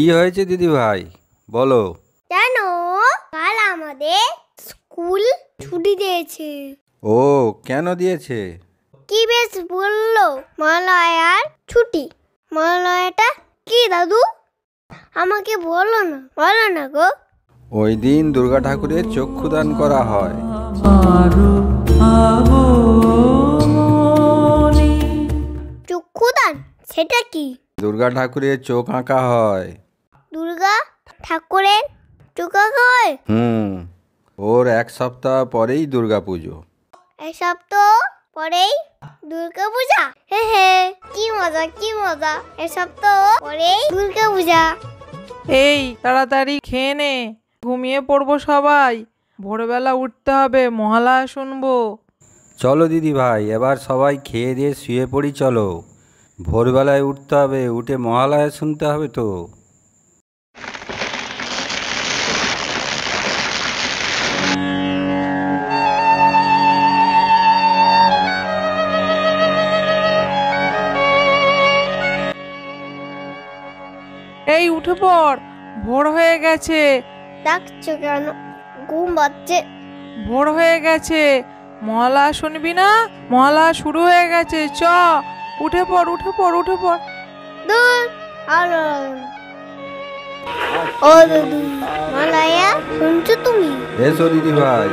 কি হয়েছে দিদি ভাই বলো। জানো কাল আমাদের স্কুল ছুটি দিয়েছে। ও কেন দিয়েছে? কি বেশ বললো, মহালয়ার ছুটি। মহালয়াটা কি দাদু? আমাকে বলো না গো। ওই দিন দুর্গা ঠাকুরের চক্ষুদান করা হয়। চক্ষুদান সেটা কি? দুর্গা ঠাকুরের চোখ আঁকা হয়। দুর্গা ঠাকুরের চোখ আঁকা হয়? ওর এক সপ্তাহ পরেই দুর্গা পুজো। এক সপ্তাহ পরেই দুর্গা পূজা? হে কি মজা। এক সপ্তাহ পরেই দুর্গা পূজা। এই তাড়াতাড়ি খেয়ে নে, ঘুমিয়ে পড়বো সবাই। ভোরবেলা উঠতে হবে, মহালয়া শুনবো। চলো দিদি ভাই, এবার সবাই খেয়ে দিয়ে শুয়ে পড়ি। চলো, ভোরবেলায় উঠতে হবে, উঠে মহালয়া শুনতে হবে তো। এই উঠে পড়, ভোর হয়ে গেছে। ডাকছো কেন? ঘুম পাচ্ছে। ভোর হয়ে গেছে, মহালয়া শুনবি না? মহালয়া শুরু হয়ে গেছে, চ উঠে পড়। দূর আলো। ও দাদু, মহালয়া শুনছো তুমি? এসো দিদি ভাই,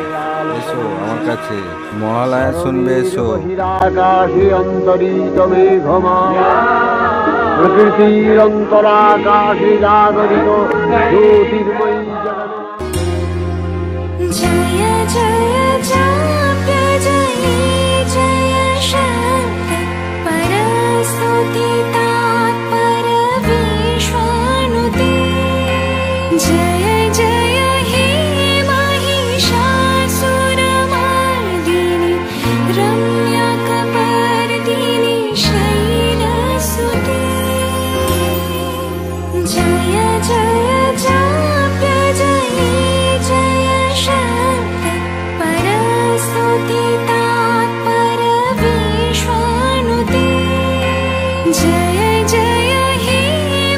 এসো আমার কাছে, মহালয়া শুনবে এসো। আকাশে অন্তরিত মেঘমালা, প্রকৃতির অন্তরাকাশে জাগরিত জ্যোতির্ময়ী জগন্নাথ। জয় জয় জাপ্য জয় শান্তি পরস্তুতি তাৎপর বিশ্বনুতে। জয় জয় হে মহিষাসুরমর্দিনী রম্যকपर्दिनी शैलसुते। जय जय जाप्य जय शान्ति परस्तुति तात्पर विश्वानुते। जय जय हे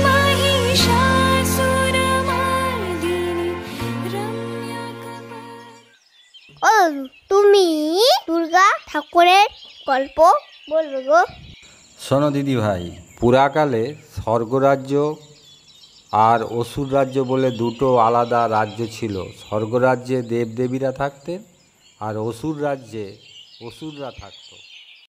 महिषासुरमर्दिनी रम्यकपर्दिनी। ও দাদু, তুমি দুর্গা ঠাকুরের গল্প বলবে গো? শোনো দিদি ভাই, পুরাকালে স্বর্গরাজ্য আর অসুর রাজ্য বলে দুটো আলাদা রাজ্য ছিল। স্বর্গরাজ্যে দেবদেবীরা থাকতেন আর অসুর রাজ্যে অসুররা থাকতো।